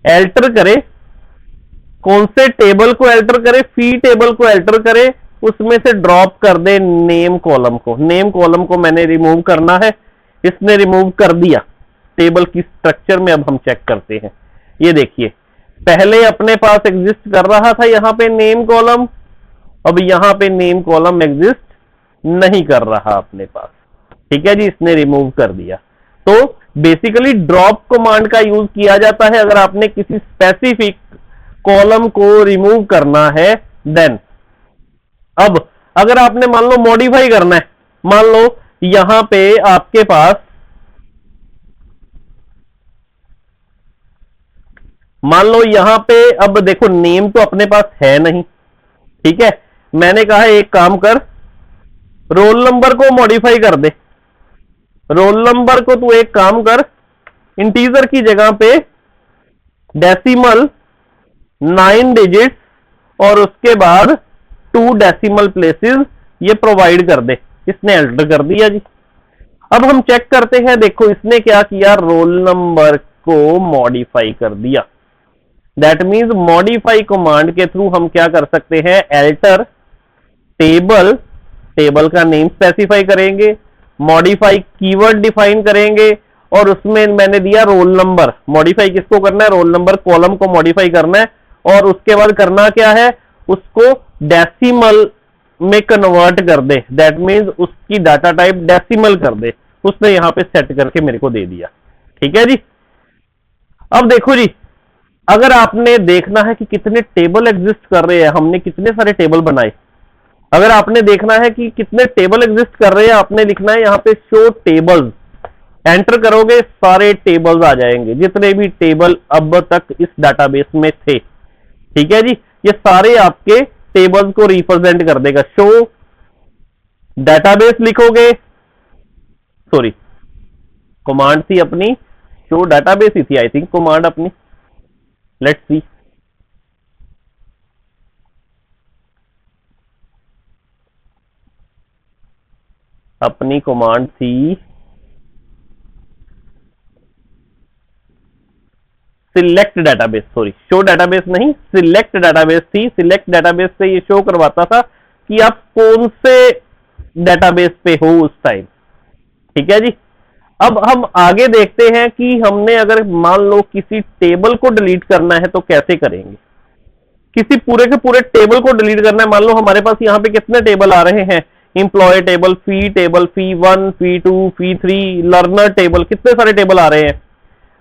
एल्टर करे, कौन से टेबल को एल्टर करे, फी टेबल को एल्टर करे, उसमें से ड्रॉप कर दे नेम कॉलम को। नेम कॉलम को मैंने रिमूव करना है, इसने रिमूव कर दिया। टेबल की स्ट्रक्चर में अब हम चेक करते हैं। ये देखिए पहले अपने पास एग्जिस्ट कर रहा था यहां पे नेम कॉलम, अब यहां पे नेम कॉलम एग्जिस्ट नहीं कर रहा अपने पास। ठीक है जी, इसने रिमूव कर दिया। तो बेसिकली ड्रॉप कमांड का यूज किया जाता है अगर आपने किसी स्पेसिफिक कॉलम को रिमूव करना है देन। अब अगर आपने मान लो मॉडिफाई करना है, मान लो यहां पे आपके पास, मान लो यहां पे, अब देखो नेम तो अपने पास है नहीं। ठीक है, मैंने कहा एक काम कर, रोल नंबर को मॉडिफाई कर दे। रोल नंबर को तू एक काम कर, इंटीजर की जगह पे डेसिमल 9 डिजिट्स और उसके बाद 2 डेसिमल प्लेसेस ये प्रोवाइड कर दे। इसने एंटर कर दिया जी। अब हम चेक करते हैं। देखो इसने क्या किया, रोल नंबर को मॉडिफाई कर दिया। दैट मींस मॉडिफाई कमांड के थ्रू हम क्या कर सकते हैं, एल्टर टेबल, टेबल का नेम स्पेसिफाई करेंगे, मॉडिफाई कीवर्ड डिफाइन करेंगे और उसमें मैंने दिया रोल नंबर। मॉडिफाई किसको करना है, रोल नंबर कॉलम को मॉडिफाई करना है। और उसके बाद करना क्या है, उसको डेसिमल में कन्वर्ट कर दे। दैट मींस उसकी डाटा टाइप डेसिमल कर दे। उसने यहां पे सेट करके मेरे को दे दिया। ठीक है जी। अब देखो जी, अगर आपने देखना है कि कितने टेबल एग्जिस्ट कर रहे हैं, हमने कितने सारे टेबल बनाए। अगर आपने देखना है कि कितने टेबल एग्जिस्ट कर रहे हैं, आपने लिखना है यहाँ पे शो टेबल्स। एंटर करोगे सारे टेबल्स आ जाएंगे, जितने भी टेबल अब तक इस डाटाबेस में थे। ठीक है जी, ये सारे आपके टेबल्स को रिप्रेजेंट कर देगा। शो डाटाबेस लिखोगे, सॉरी कमांड थी अपनी, शो डाटाबेस ही थी आई थिंक कमांड अपनी, लेट्स सी। अपनी कमांड थी select database, sorry show database नहीं, सिलेक्ट डाटाबेस थी। सिलेक्ट डाटाबेस से ये शो करवाता था कि आप कौन से डाटाबेस पे हो उस टाइम। ठीक है जी, अब हम आगे देखते हैं कि हमने अगर मान लो किसी टेबल को डिलीट करना है तो कैसे करेंगे। किसी पूरे के पूरे टेबल को डिलीट करना है, मान लो हमारे पास यहाँ पे कितने टेबल आ रहे हैं, इंप्लॉय टेबल, फी 1, फी 2, फी 3, लर्नर टेबल, कितने सारे टेबल आ रहे हैं।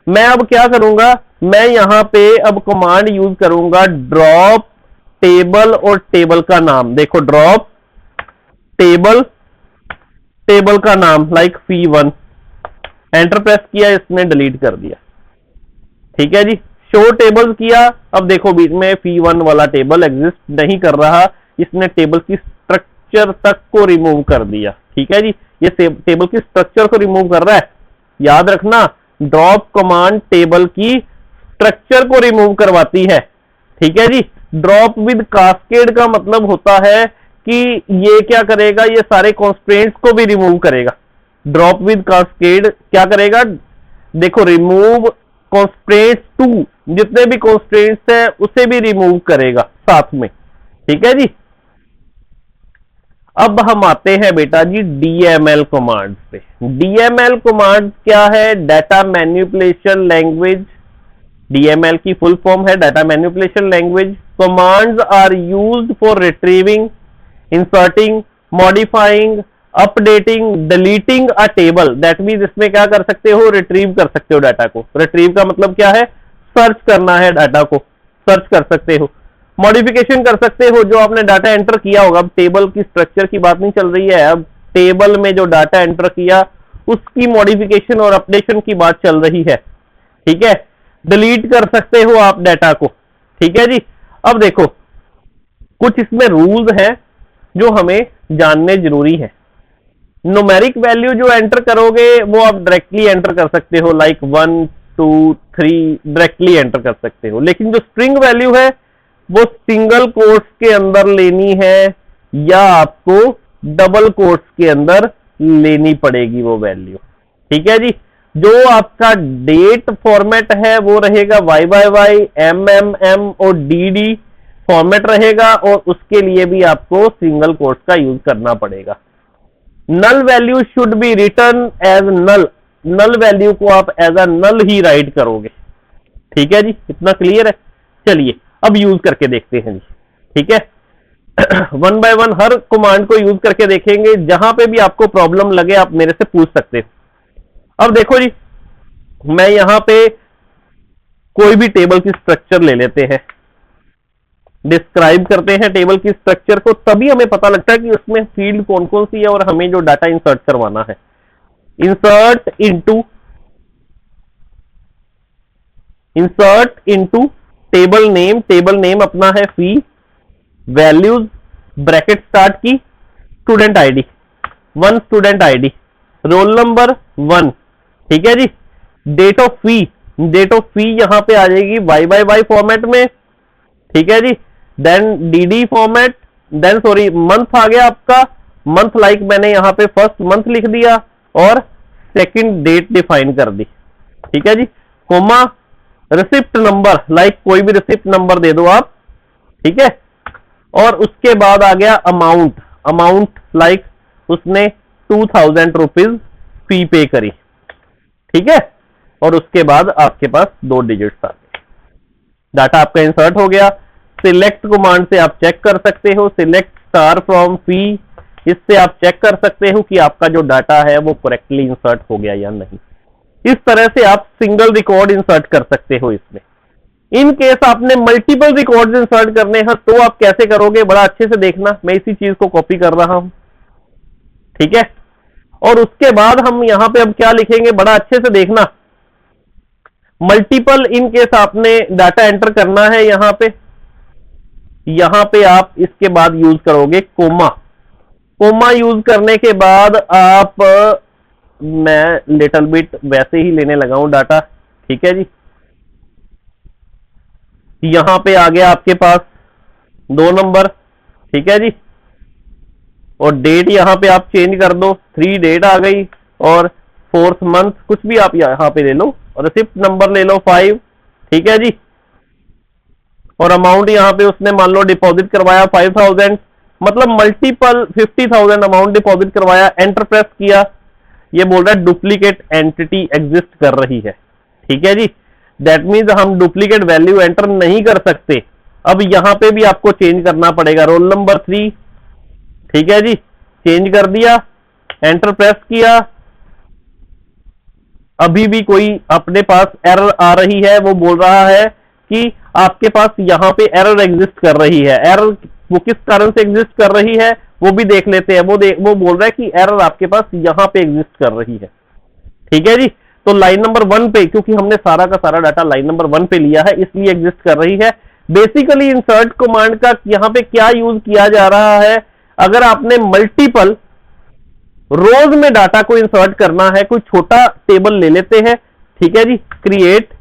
मैं अब क्या करूंगा, मैं यहां पे अब कमांड यूज करूंगा ड्रॉप टेबल और टेबल का नाम। देखो ड्रॉप टेबल, टेबल का नाम लाइक फी 1, एंटर प्रेस किया, इसने डिलीट कर दिया। ठीक है जी, शो टेबल किया, अब देखो बीच में फी 1 वाला टेबल एग्जिस्ट नहीं कर रहा, इसने टेबल की स्ट्रक्चर तक को रिमूव कर दिया। ठीक है जी, ये टेबल की स्ट्रक्चर को रिमूव कर रहा है। याद रखना ड्रॉप कमांड टेबल की स्ट्रक्चर को रिमूव करवाती है। ठीक है जी, ड्रॉप विद कास्केड का मतलब होता है कि ये क्या करेगा, ये सारे कॉन्स्ट्रेंट्स को भी रिमूव करेगा। ड्रॉप विद कास्केड क्या करेगा, देखो रिमूव कॉन्स्ट्रेंट्स टू, जितने भी कॉन्स्ट्रेंट्स है उसे भी रिमूव करेगा साथ में। ठीक है जी, अब हम आते हैं बेटा जी डीएमएल कमांड पे। डीएमएल कमांड क्या है, डाटा मैनिपुलेशन लैंग्वेज। डीएमएल की फुल फॉर्म है data manipulation language. Commands are used for retrieving, inserting, modifying, updating, deleting a table. That means इसमें क्या कर सकते हो, रिट्रीव कर सकते हो डाटा को। रिट्रीव का मतलब क्या है, सर्च करना है, डाटा को सर्च कर सकते हो। मॉडिफिकेशन कर सकते हो, जो आपने डाटा एंटर किया होगा, अब टेबल की स्ट्रक्चर की बात नहीं चल रही है, अब टेबल में जो डाटा एंटर किया उसकी मॉडिफिकेशन और अपडेशन की बात चल रही है। ठीक है, डिलीट कर सकते हो आप डाटा को। ठीक है जी, अब देखो कुछ इसमें रूल्स हैं जो हमें जानने जरूरी है। न्यूमेरिक वैल्यू जो एंटर करोगे वो आप डायरेक्टली एंटर कर सकते हो, लाइक 1 2 3 डायरेक्टली एंटर कर सकते हो, लेकिन जो स्ट्रिंग वैल्यू है वो सिंगल कोट्स के अंदर लेनी है या आपको डबल कोट्स के अंदर लेनी पड़ेगी वो वैल्यू। ठीक है जी, जो आपका डेट फॉर्मेट है वो रहेगा YYY, MMM और DD फॉर्मेट रहेगा, और उसके लिए भी आपको सिंगल कोट्स का यूज करना पड़ेगा। Null value should be return as null, null value को आप as a null he right करोगे। ठीक है जी, इतना क्लियर है। चलिए अब यूज करके देखते हैं जी। ठीक है, one by one her command को यूज करके देखेंगे, जहां पे भी आपको प्रॉब्लम लगे आप मेरे से पूछ सकते हो। अब देखो जी, मैं यहां पे कोई भी टेबल की स्ट्रक्चर ले लेते हैं, डिस्क्राइब करते हैं टेबल की स्ट्रक्चर को, तभी हमें पता लगता है कि उसमें फील्ड कौन कौन सी है और हमें जो डाटा इंसर्ट करवाना है। Insert into table name, table name अपना है फी, वैल्यूज ब्रैकेट स्टार्ट की, student ID 1, student ID, roll number 1। ठीक है जी, date of fee, date of fee यहां पे आ जाएगी YYY फॉर्मेट में। ठीक है जी, then DD format, then sorry month आ गया आपका, मंथ लाइक मैंने यहां पे फर्स्ट मंथ लिख दिया और सेकंड डेट डिफाइन कर दी। ठीक है जी, कोमा, रिसिप्ट नंबर लाइक कोई भी रिसिप्ट नंबर दे दो आप। ठीक है, और उसके बाद आ गया अमाउंट, अमाउंट लाइक उसने 2000 रुपीज फी पे करी। ठीक है, और उसके बाद आपके पास 2 डिजिट्स आ गए, डाटा आपका इंसर्ट हो गया। सिलेक्ट कमांड से आप चेक कर सकते हो, सिलेक्ट स्टार फ्रॉम फी, इससे आप चेक कर सकते हो कि आपका जो डाटा है वो करेक्टली इंसर्ट हो गया या नहीं। इस तरह से आप सिंगल रिकॉर्ड इंसर्ट कर सकते हो इसमें। इन केस आपने मल्टीपल रिकॉर्ड्स इंसर्ट करने हैं तो आप कैसे करोगे, बड़ा अच्छे से देखना, मैं इसी चीज को कॉपी कर रहा हूं, ठीक है। और उसके बाद हम यहां पे अब क्या लिखेंगे, बड़ा अच्छे से देखना, मल्टीपल इन केस आपने डाटा एंटर करना है यहां पे आप इसके बाद यूज करोगे कोमा। कोमा यूज करने के बाद आप, मैं लिटिल बिट वैसे ही लेने लगा हूं डाटा, ठीक है जी। यहां पे आ गया आपके पास 2 नंबर, ठीक है जी। और डेट यहां पे आप चेंज कर दो, 3 डेट आ गई, और 4th मंथ कुछ भी आप यहां पे ले लो, और रिसिप्ट नंबर ले लो 5, ठीक है जी। और अमाउंट यहां पे उसने मान लो डिपॉजिट करवाया 5000, मतलब मल्टीपल 50,000 अमाउंट डिपॉजिट करवाया, एंटर प्रेस किया, ये बोल रहा है डुप्लीकेट एंटिटी एग्जिस्ट कर रही है, ठीक है जी। दैट मीन्स हम डुप्लीकेट वैल्यू एंटर नहीं कर सकते। अब यहां पे भी आपको चेंज करना पड़ेगा, रोल नंबर 3, ठीक है जी, चेंज कर दिया, एंटर प्रेस किया, अभी भी कोई अपने पास एरर आ रही है, वो बोल रहा है कि आपके पास यहां पे एरर एग्जिस्ट कर रही है। एरर वो किस कारण से एग्जिस्ट कर रही है वो भी देख लेते हैं। वो बोल रहा है कि एरर आपके पास यहां पे एग्जिस्ट कर रही है, ठीक है जी। तो लाइन नंबर 1 पे, क्योंकि हमने सारा का सारा डाटा लाइन नंबर 1 पे लिया है, इसलिए एग्जिस्ट कर रही है। बेसिकली इंसर्ट कमांड का यहां पे क्या यूज किया जा रहा है, अगर आपने मल्टीपल रोज में डाटा को इंसर्ट करना है, कोई छोटा टेबल ले लेते हैं, ठीक है जी, क्रिएट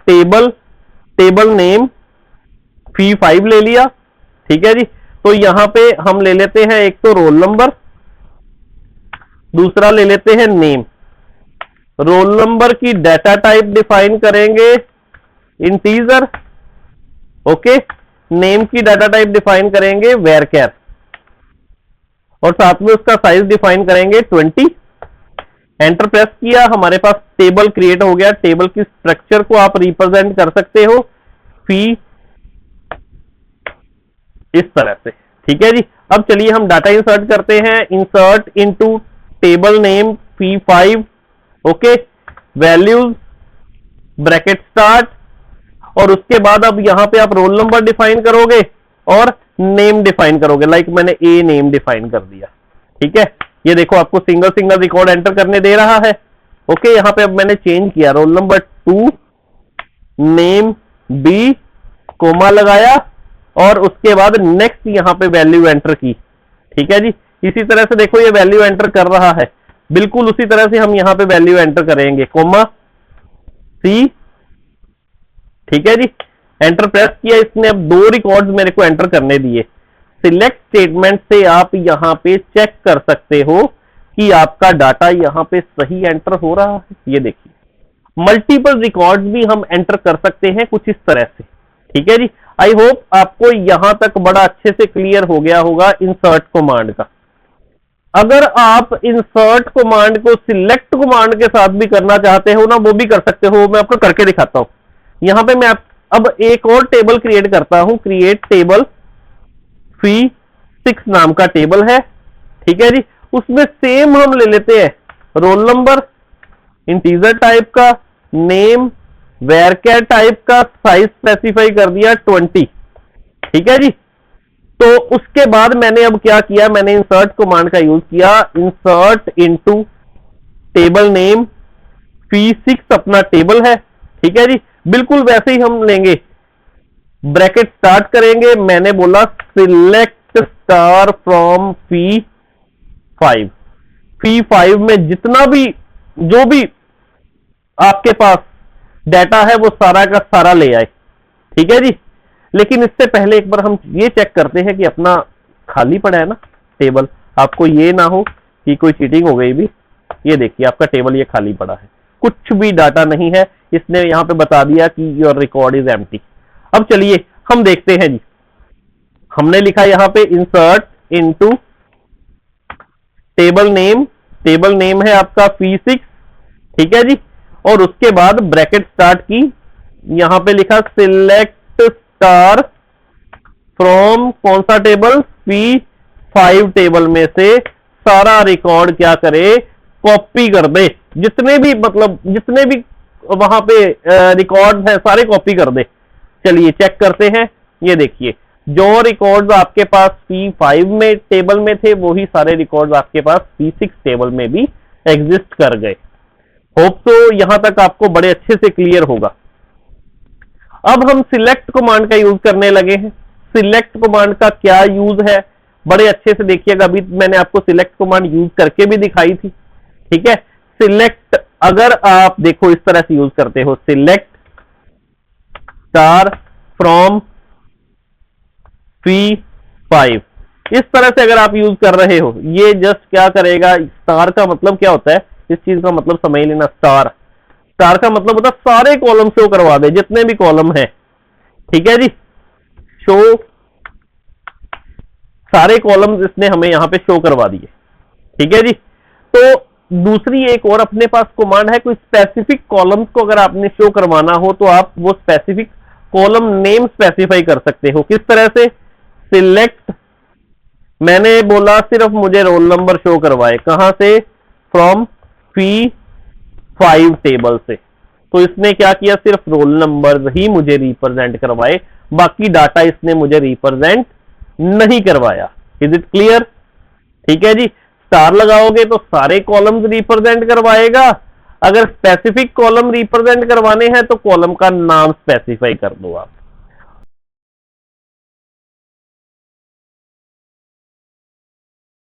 टेबल, टेबल नेम फी 5 ले लिया, ठीक है जी। तो यहां पे हम ले लेते हैं एक तो रोल नंबर, दूसरा ले लेते हैं नेम। रोल नंबर की डाटा टाइप डिफाइन करेंगे इंटीजर, ओके। नेम की डाटा टाइप डिफाइन करेंगे वेरचर, और साथ में उसका साइज डिफाइन करेंगे 20। एंटर प्रेस किया, हमारे पास टेबल क्रिएट हो गया। टेबल की स्ट्रक्चर को आप रिप्रेजेंट कर सकते हो फी इस तरह से, ठीक है जी। अब चलिए हम डाटा इंसर्ट करते हैं, इंसर्ट इनटू टेबल नेम फी 5, ओके, वैल्यूज ब्रैकेट स्टार्ट, और उसके बाद अब यहां पे आप रोल नंबर डिफाइन करोगे और नेम डिफाइन करोगे, लाइक मैंने ए नेम डिफाइन कर दिया, ठीक है। ये देखो आपको सिंगल सिंगल रिकॉर्ड एंटर करने दे रहा है, ओके। यहां पे अब मैंने चेंज किया, roll number 2 name B, comma लगाया, और उसके बाद नेक्स्ट यहां पे वैल्यू एंटर की, ठीक है जी। इसी तरह से देखो ये वैल्यू एंटर कर रहा है, बिल्कुल उसी तरह से हम यहां पे वैल्यू एंटर करेंगे, कोमा सी, ठीक है जी। एंटर प्रेस किया, इसने अब 2 रिकॉर्ड्स मेरे को एंटर करने दिए। सिलेक्ट स्टेटमेंट से आप यहां पे चेक कर सकते हो कि आपका डाटा यहां पे सही एंटर हो रहा है। ये देखिए, मल्टीपल रिकॉर्ड्स भी हम एंटर कर सकते हैं कुछ इस तरह से, ठीक है जी। आई होप आपको यहां तक बड़ा अच्छे से क्लियर हो गया होगा इंसर्ट कमांड का। अगर आप इंसर्ट कमांड को सिलेक्ट कमांड के साथ भी करना चाहते हो ना, वो भी कर सकते हो, मैं आपको करके दिखाता हूं। यहां पे मैं अब एक और टेबल क्रिएट करता हूं, क्रिएट टेबल फी 6 नाम का टेबल है, ठीक है जी। उसमें सेम हम ले लेते हैं रोल नंबर, इंटीजर टाइप का, नेम वेरचर टाइप का, साइज स्पेसिफाई कर दिया 20, ठीक है जी। तो उसके बाद मैंने अब क्या किया, मैंने इंसर्ट कमांड का यूज किया, इंसर्ट इनटू टेबल नेम फी 6 अपना टेबल है, ठीक है जी। बिल्कुल वैसे ही हम लेंगे, ब्रैकेट स्टार्ट करेंगे, मैंने बोला सिलेक्ट स्टार फ्रॉम फी 5। फी 5 में जितना भी जो भी आपके पास डाटा है वो सारा का सारा ले आए, ठीक है जी। लेकिन इससे पहले एक बार हम ये चेक करते हैं कि अपना खाली पड़ा है ना टेबल, आपको ये ना हो कि कोई चीटिंग हो गई भी। ये देखिए आपका टेबल ये खाली पड़ा है, कुछ भी डाटा नहीं है, इसने यहां पे बता दिया कि योर रिकॉर्ड इज एम्प्टी। अब चलिए हम देखते हैं जी, हमने लिखा यहां पे insert into table name, table name है आपका फी 6, ठीक है जी। और उसके बाद ब्रैकेट स्टार्ट की, यहां पे लिखा सिलेक्ट स्टार फ्रॉम कौन सा टेबल, फी 5 टेबल में से सारा रिकॉर्ड क्या करे, कॉपी कर दे, जितने भी मतलब जितने भी वहां पे रिकॉर्ड है सारे कॉपी कर दे। चलिए चेक करते हैं। ये देखिए, जो रिकॉर्ड्स आपके पास P5 में टेबल में थे वही सारे रिकॉर्ड्स आपके पास P6 टेबल में भी एग्जिस्ट कर गए। होप तो यहां तक आपको बड़े अच्छे से क्लियर होगा। अब हम सिलेक्ट कमांड का यूज करने लगे हैं। सिलेक्ट कमांड का क्या यूज है, बड़े अच्छे से देखिएगा। अभी मैंने आपको सिलेक्ट कमांड यूज करके भी दिखाई थी, ठीक है। सिलेक्ट अगर आप देखो इस तरह से यूज करते हो, सिलेक्ट स्टार फ्रॉम P5, इस तरह से अगर आप यूज कर रहे हो, ये जस्ट क्या करेगा, स्टार का मतलब क्या होता है, इस चीज का मतलब समझ लेना। स्टार स्टार का मतलब होता है सारे कॉलम शो करवा दे, जितने भी कॉलम है, ठीक है जी। शो सारे कॉलम्स इसने हमें यहां पे शो करवा दिए, ठीक है जी। तो दूसरी एक और अपने पास कमांड है, कोई स्पेसिफिक कॉलम्स को अगर आपने शो करवाना हो तो आप वो स्पेसिफिक कॉलम नेम स्पेसिफाई कर सकते हो। किस तरह से, सिलेक्ट, मैंने बोला सिर्फ मुझे रोल नंबर शो करवाए, कहां से, फ्रॉम P5 टेबल से। तो इसने क्या किया, सिर्फ रोल नंबर ही मुझे रिप्रेजेंट करवाए, बाकी डाटा इसने मुझे रिप्रेजेंट नहीं करवाया। Is it clear? ठीक है जी। स्टार लगाओगे तो सारे कॉलम्स रिप्रेजेंट करवाएगा, अगर स्पेसिफिक कॉलम रिप्रेजेंट करवाने हैं तो कॉलम का नाम स्पेसिफाई कर दो आप।